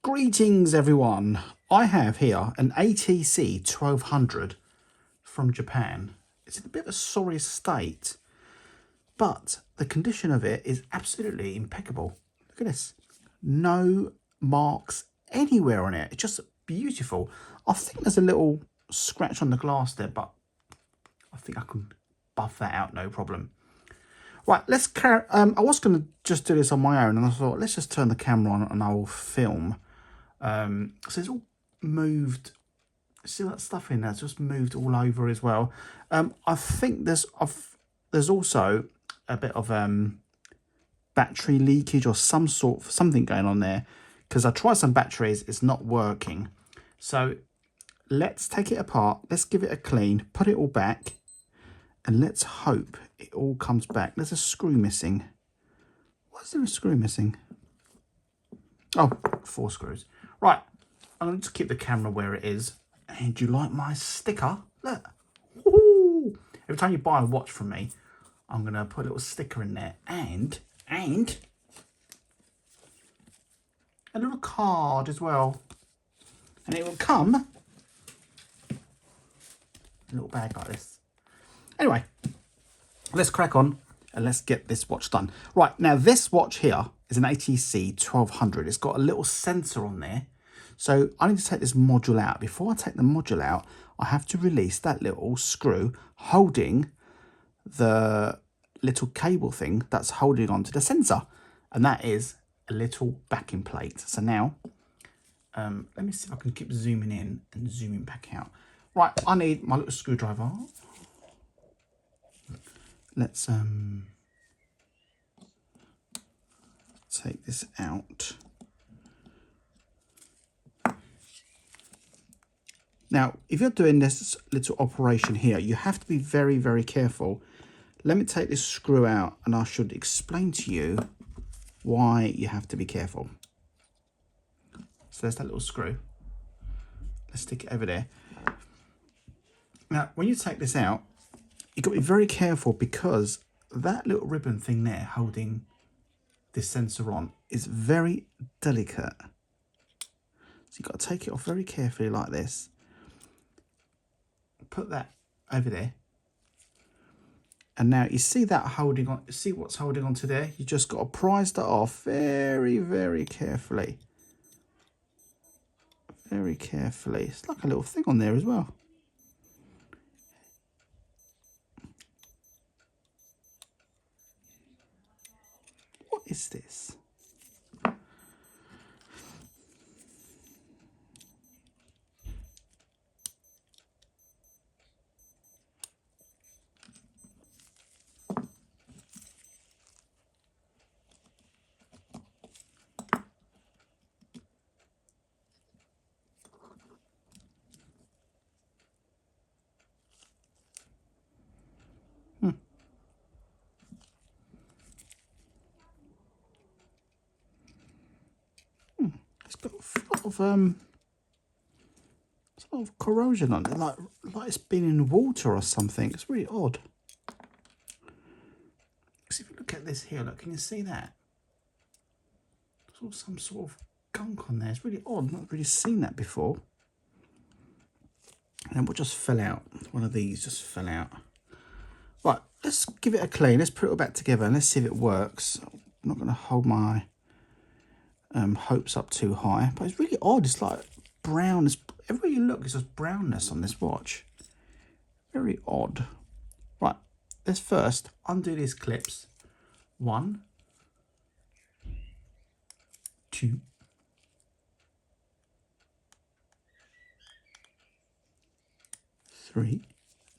Greetings everyone. I have here an ATC 1200 from Japan. It's in a bit of a sorry state, but the condition of it is absolutely impeccable. Look at this. No marks anywhere on it. It's just beautiful. I think there's a little scratch on the glass there, but I think I can buff that out, no problem. Right, let's carry. I was going to just do this on my own, and I thought, let's just turn the camera on and I'll film. So it's all moved. See that stuff in there? It's just moved all over as well. I think there's also a bit of battery leakage or something going on there, because I tried some batteries, it's not working. So let's take it apart. Let's give it a clean. Put it all back. And let's hope it all comes back. There's a screw missing. Why is there a screw missing? Oh, 4 screws. Right, I'm going to just keep the camera where it is. And do you like my sticker? Look. Woo! Every time you buy a watch from me, I'm going to put a little sticker in there. And a little card as well. And it will come in a little bag like this. Anyway, let's crack on and let's get this watch done. Right, now this watch here is an ATC 1200. It's got a little sensor on there. So I need to take this module out. Before I take the module out, I have to release that little screw holding the little cable thing that's holding onto the sensor. And that is a little backing plate. So now, let me see if I can keep zooming in and zooming back out. Right, I need my little screwdriver. Let's take this out. Now, if you're doing this little operation here, you have to be very, very careful. Let me take this screw out and I should explain to you why you have to be careful. So there's that little screw. Let's stick it over there. Now, when you take this out, you've got to be very careful, because that little ribbon thing there holding this sensor on is very delicate. So you've got to take it off very carefully like this. Put that over there. And now you see that holding on, see what's holding onto there? You just got to prise that off very, very carefully. Very carefully. It's like a little thing on there as well. What is this? It's got a lot of corrosion on it, like it's been in water or something. It's really odd. Because if you look at this here, look, can you see that? There's all some sort of gunk on there. It's really odd. I've not really seen that before. And what just fell out? One of these just fell out. Right, let's give it a clean. Let's put it all back together and let's see if it works. I'm not going to hold my hopes up too high, but it's really odd. It's like brown. Everywhere you look, it's just brownness on this watch. Very odd. Right, let's first undo these clips. 1, 2, 3.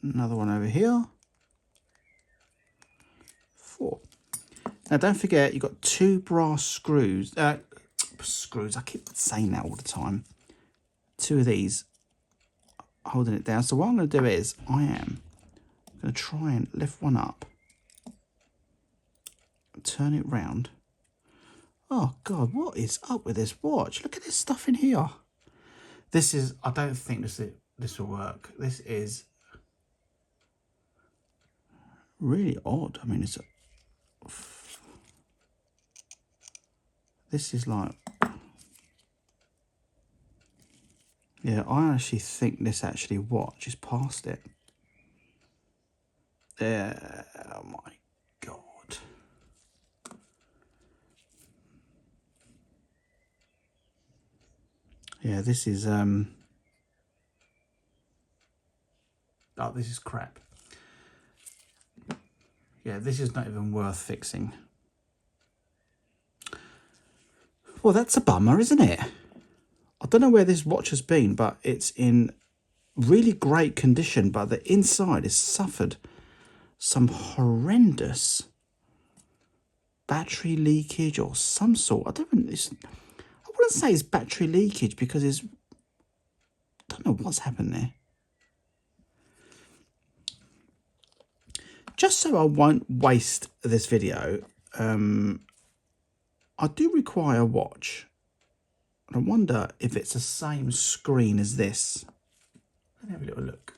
Another one over here. 4. Now don't forget, you've got 2 brass screws. Screws, I keep saying that all the time. 2 of these holding it down. So what I'm going to do is I am going to try and lift one up, turn it round. Oh God, what is up with this watch? Look at this stuff in here. This is, I don't think this will work. This is really odd. I mean, this is like, Yeah, I actually think this actually watches past it. Oh my God. Yeah, this is oh, this is crap. Yeah, this is not even worth fixing. Well, that's a bummer, isn't it? I don't know where this watch has been, but it's in really great condition, but the inside has suffered some horrendous battery leakage or some sort. I wouldn't say it's battery leakage because I don't know what's happened there. Just so I won't waste this video, I do require a watch. And I wonder if it's the same screen as this. Let me have a little look.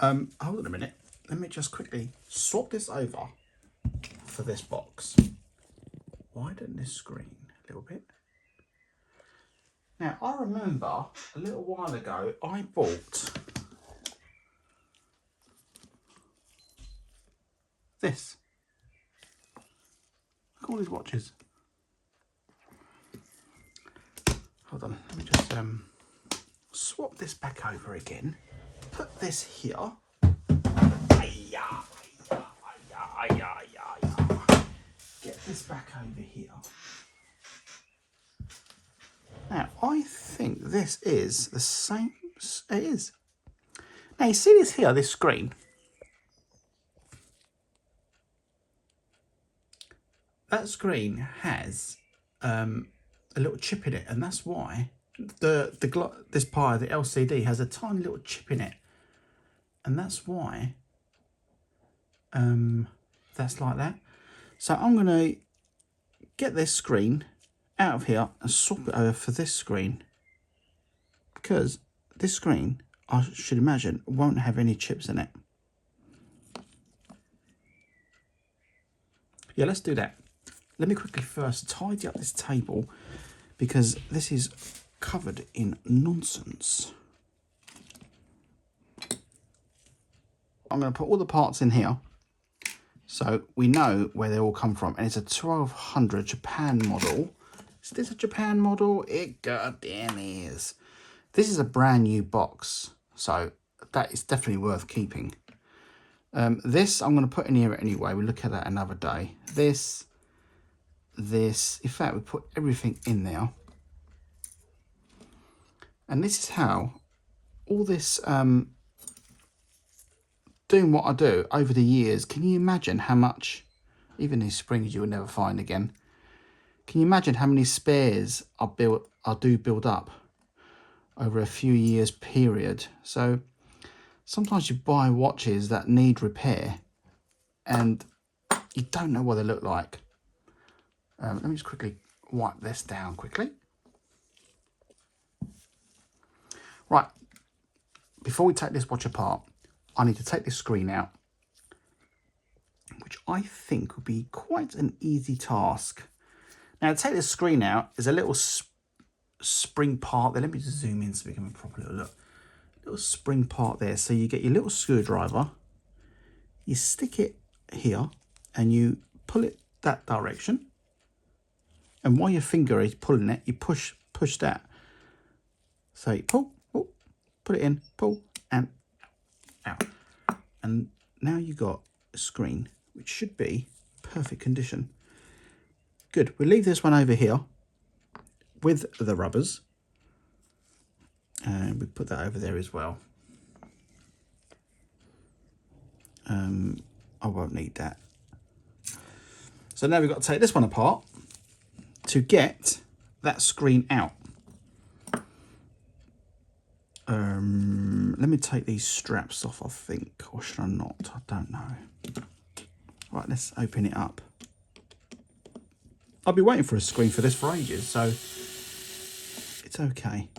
Hold on a minute. Let me just quickly swap this over for this box. Widen this screen a little bit. Now, I remember a little while ago, I bought this. Look at all these watches. Hold on, let me just swap this back over again. Put this here. Get this back over here. Now, I think this is the same. It is. Now, you see this here, this screen? That screen has a little chip in it, and that's why this part of the LCD has a tiny little chip in it, and that's why that's like that. So I'm going to get this screen out of here and swap it over for this screen, because this screen, I should imagine, won't have any chips in it. Yeah, let's do that. Let me quickly first tidy up this table because this is covered in nonsense. I'm going to put all the parts in here so we know where they all come from. And it's a 1200 Japan model. Is this a Japan model? It goddamn is. This is a brand new box, so that is definitely worth keeping. This I'm going to put in here anyway. We'll look at that another day. This, in fact, we put everything in there. And this is how all this, doing what I do over the years, can you imagine how much, even these springs you will never find again, can you imagine how many spares I do build up over a few years period? So sometimes you buy watches that need repair and you don't know what they look like. Let me just quickly wipe this down quickly. Right, before we take this watch apart, I need to take this screen out, which I think would be quite an easy task. Now, to take this screen out is a little spring part there. Let me just zoom in so we can have a proper little look. Little spring part there. So you get your little screwdriver, you stick it here, and you pull it that direction. And while your finger is pulling it, you push that. So you pull, put it in, pull, and out. And now you've got a screen which should be perfect condition. Good. We'll leave this one over here with the rubbers, and we put that over there as well. I won't need that. So now we've got to take this one apart to get that screen out. Let me take these straps off, I think, or should I not? I don't know. Right, let's open it up. I'll be waiting for a screen for this for ages, so it's okay.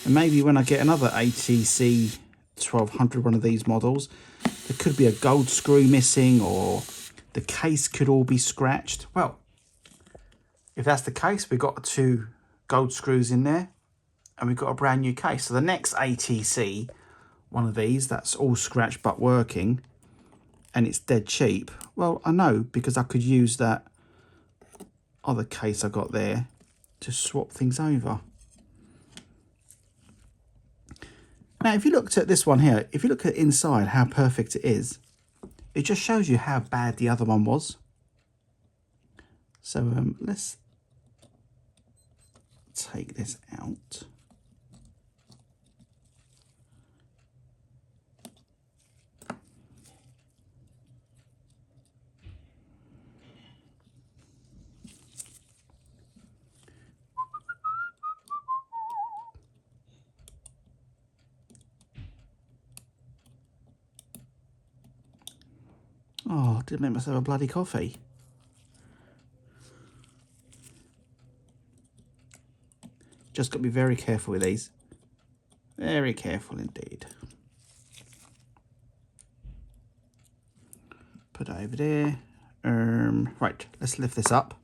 And maybe when I get another ATC 1200, one of these models, there could be a gold screw missing or the case could all be scratched. Well, If that's the case, we've got 2 gold screws in there and we've got a brand new case. So the next ATC, one of these, that's all scratched but working and it's dead cheap. Well, I know because I could use that other case I got there to swap things over. Now, if you looked at this one here, if you look at inside how perfect it is, it just shows you how bad the other one was. So let's take this out. Oh, I did make myself a bloody coffee. Just got to be very careful with these. Very careful indeed. Put it over there. Right, let's lift this up.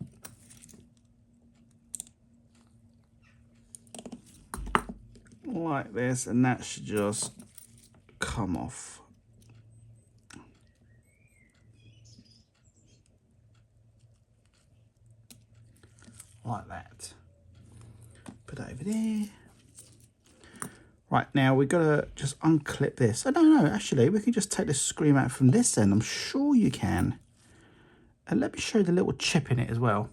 Like this, and that should just come off. Like that. Put it over there. Right, now we've got to just unclip this. Oh, no, actually, we can just take this screw out from this end. I'm sure you can. And let me show you the little chip in it as well.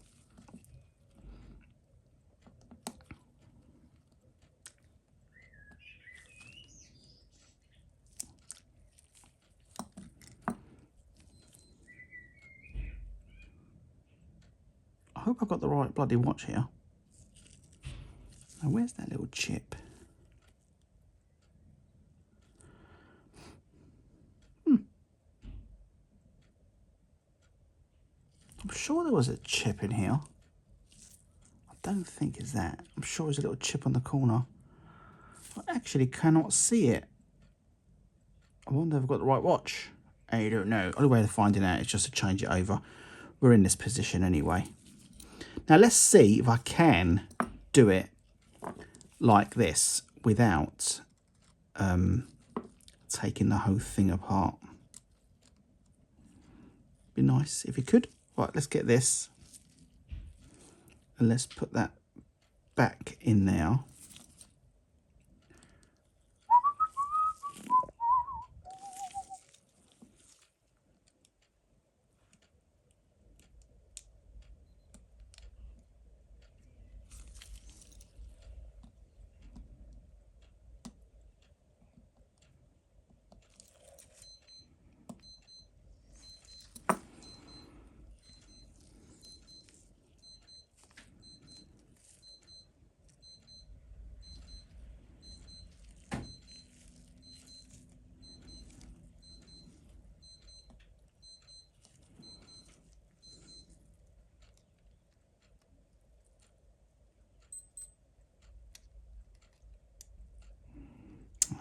I hope I've got the right bloody watch here. Now, where's that little chip? I'm sure there was a chip in here. I don't think it's that. I'm sure there's a little chip on the corner. I actually cannot see it. I wonder if I've got the right watch. I don't know. Only way of finding out is just to change it over. We're in this position anyway. Now let's see if I can do it like this without taking the whole thing apart. Be nice if you could. Right, let's get this. And let's put that back in now.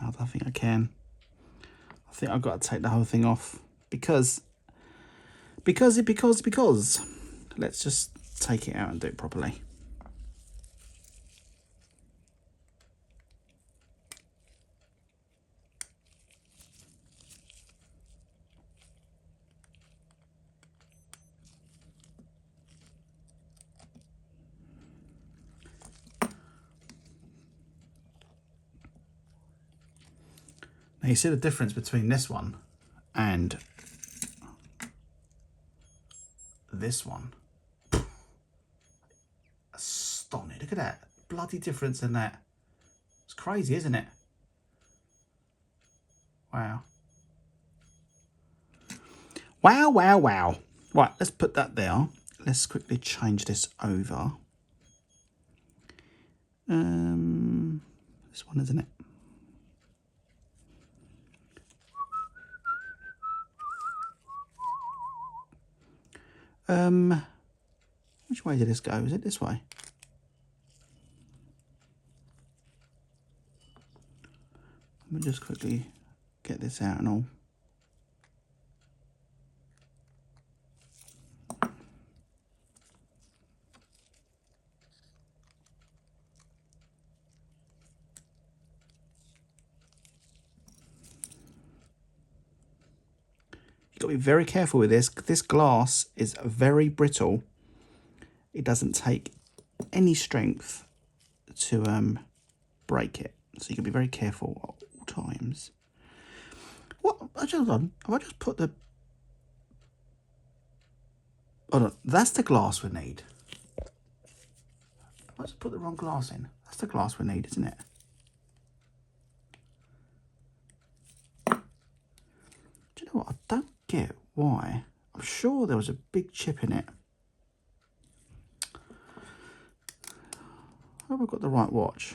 I don't think I can. I think I've got to take the whole thing off because let's just take it out and do it properly. Now you see the difference between this one and this one. Stunning. Look at that. Bloody difference in that. It's crazy, isn't it? Wow. Wow, wow, wow. Right, let's put that there. Let's quickly change this over. This one, isn't it? Which way did this go? Is it this way? Let me just quickly get this out and all. got to be very careful with this. This glass is very brittle. It doesn't take any strength to break it. So you can be very careful at all times. What? Hold on. Have I just put the... Hold on. That's the glass we need. Have I just put the wrong glass in? That's the glass we need, isn't it? Do you know what? I don't get why. I'm sure there was a big chip in it. Have I got the right watch?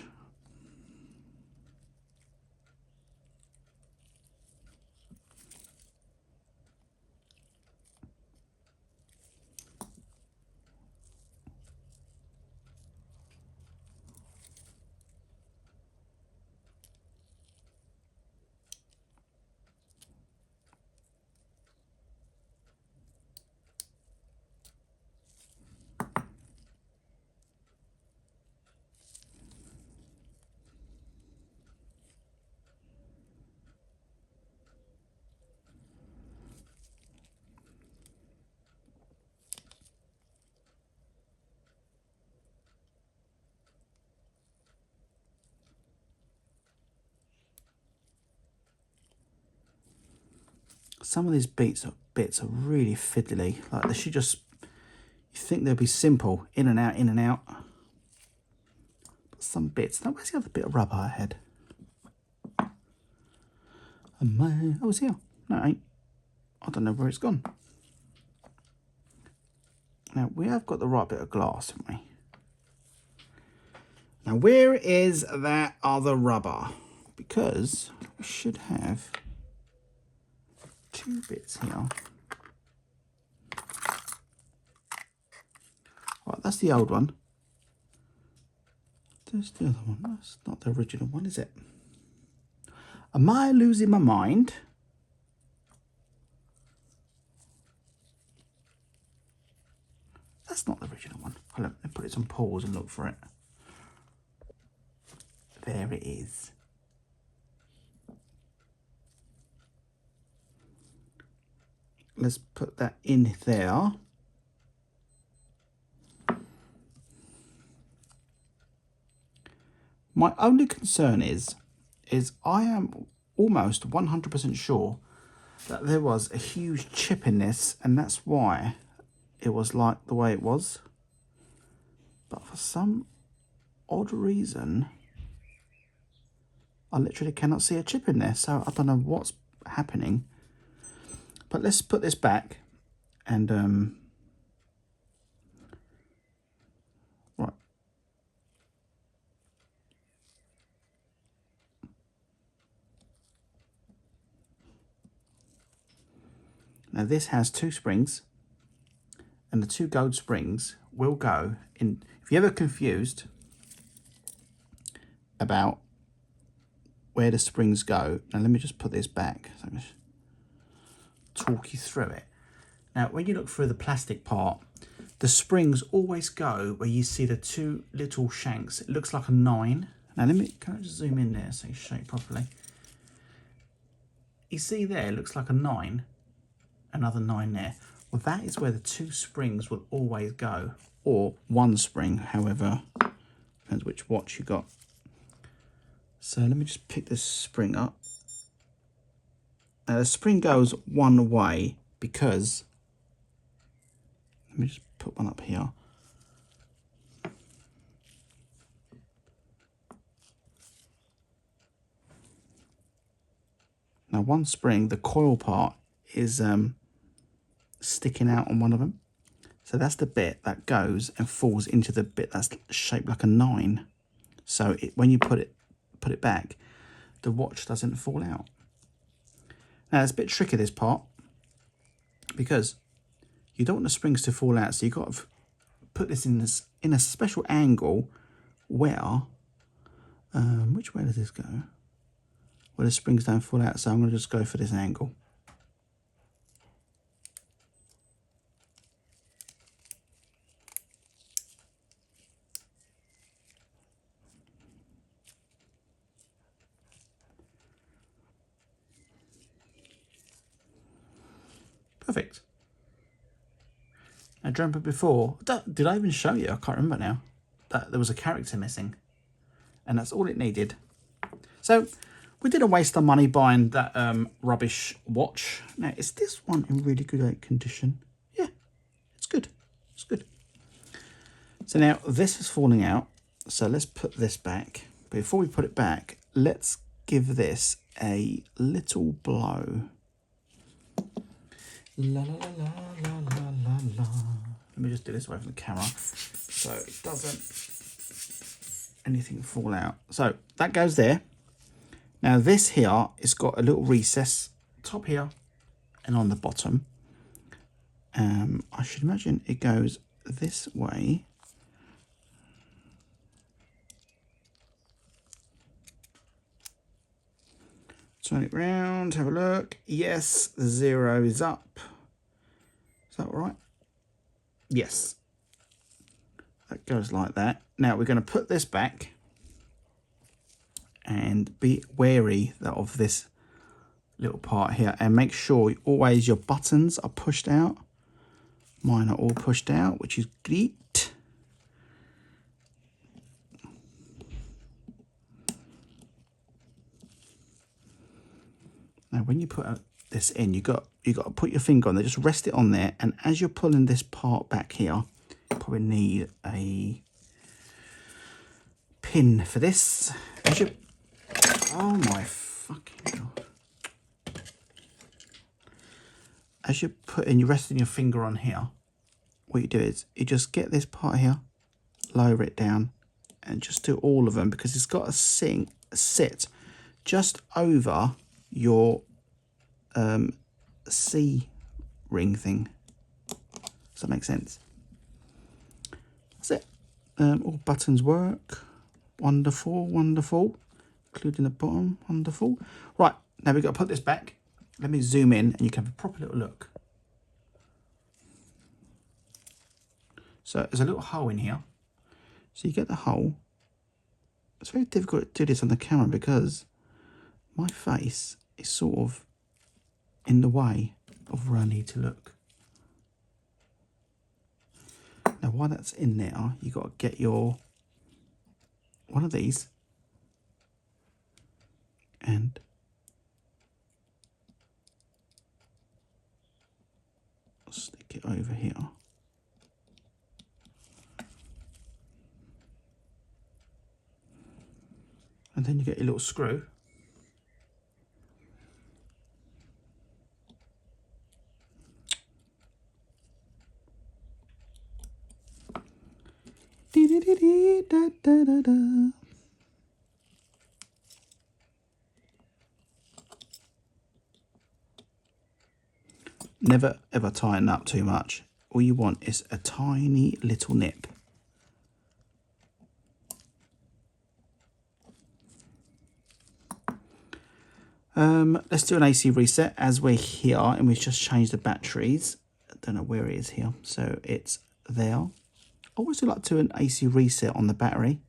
Some of these bits are really fiddly. Like they should just... You think they'd be simple, in and out, in and out. But some bits... Now, where's the other bit of rubber I had? Oh, it's here. No, it ain't. I don't know where it's gone. Now, we have got the right bit of glass, haven't we? Now, where is that other rubber? Because we should have two bits here. Right, that's the old one. There's the other one. That's not the original one, is it? Am I losing my mind? That's not the original one. Hold on, let me put it on pause and look for it. There it is. Let's put that in there. My only concern is I am almost 100% sure that there was a huge chip in this, and that's why it was like the way it was. But for some odd reason, I literally cannot see a chip in there, so I don't know what's happening. But let's put this back and right. Now this has two springs, and the two gold springs will go in. If you're ever confused about where the springs go, now let me just put this back so I'm just talk you through it. Now when you look through the plastic part, the springs always go where you see the two little shanks. It looks like a 9. Now can I just zoom in there so you show it properly? You see there, it looks like a 9, another 9 there. Well, that is where the two springs will always go, or one spring, however, depends which watch you got. So let me just pick this spring up. Now the spring goes one way because, let me just put one up here. Now one spring, the coil part is sticking out on one of them. So that's the bit that goes and falls into the bit that's shaped like a 9. So when you put it back, the watch doesn't fall out. Now it's a bit tricky, this part, because you don't want the springs to fall out, so you've got to put this in a special angle where, which way does this go? Where the springs don't fall out, so I'm going to just go for this angle. Perfect. Now, do you remember before? Did I even show you? I can't remember now. That there was a character missing. And that's all it needed. So we didn't waste our money buying that rubbish watch. Now, is this one in really good condition? Yeah, it's good. It's good. So now this is falling out. So let's put this back. Before we put it back, let's give this a little blow. La la la la la la la. Let me just do this away from the camera so it doesn't anything fall out. So that goes there. Now this here has got a little recess top here and on the bottom. I should imagine it goes this way. Turn it round, have a look. Yes, the 0 is up. Is that right? Yes. That goes like that. Now we're going to put this back and be wary of this little part here and make sure always your buttons are pushed out. Mine are all pushed out, which is great. Now when you put this in, you got to put your finger on there, just rest it on there, and as you're pulling this part back here, you probably need a pin for this. Oh my fucking god. As you're you're resting your finger on here, what you do is you just get this part here, lower it down, and just do all of them because it's got to sit just over your C ring thing. Does that make sense? That's it. All buttons work. Wonderful, wonderful. Including the bottom. Wonderful. Right, now we've got to put this back. Let me zoom in and you can have a proper little look. So there's a little hole in here. So you get the hole. It's very difficult to do this on the camera because my face is sort of in the way of where I need to look. Now while that's in there, you've got to get your one of these and stick it over here. And then you get your little screw. Da, da, da, da. Never ever tighten up too much. All you want is a tiny little nip. Let's do an AC reset as we're here and we've just changed the batteries. I don't know where it is here. So it's there. I always do like to do an AC reset on the battery.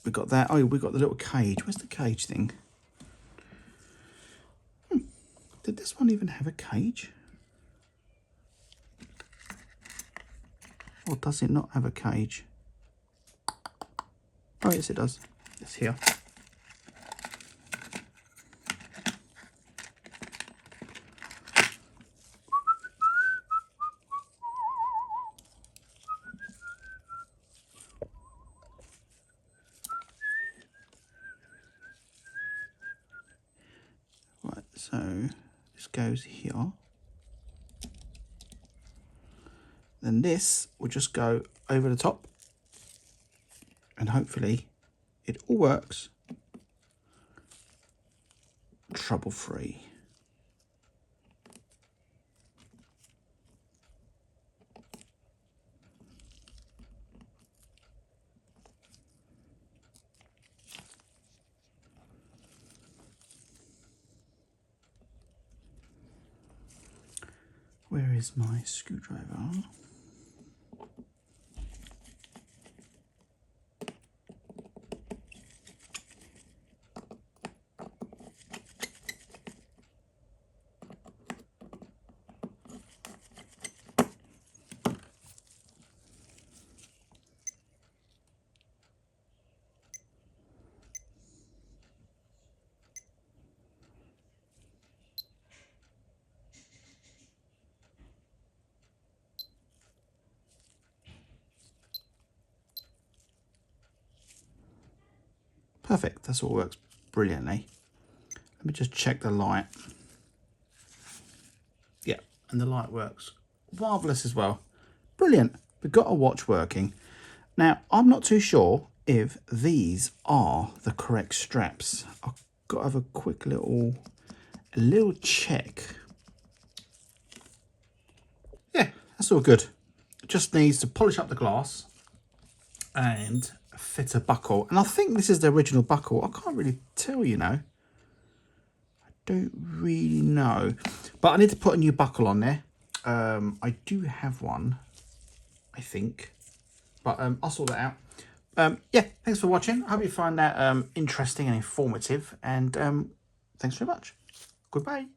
We got that. Oh, we got the little cage. Where's the cage thing? Did this one even have a cage? Or does it not have a cage? Oh, yes, it does. It's here. Right, so this goes here. Then this will just go over the top and hopefully it all works trouble-free. Where is my screwdriver? perfect. That's all works brilliantly. Let me just check the light. Yeah, and the light works marvellous as well. Brilliant. We've got a watch working. Now, I'm not too sure if these are the correct straps. I've got to have a quick little check. Yeah, that's all good. It just needs to polish up the glass and fit a buckle. And I think this is the original buckle. I can't really tell, you know. I don't really know. But I need to put a new buckle on there. I do have one, I think. But I'll sort that out. Yeah, thanks for watching. I hope you find that interesting and informative. And thanks very much. Goodbye.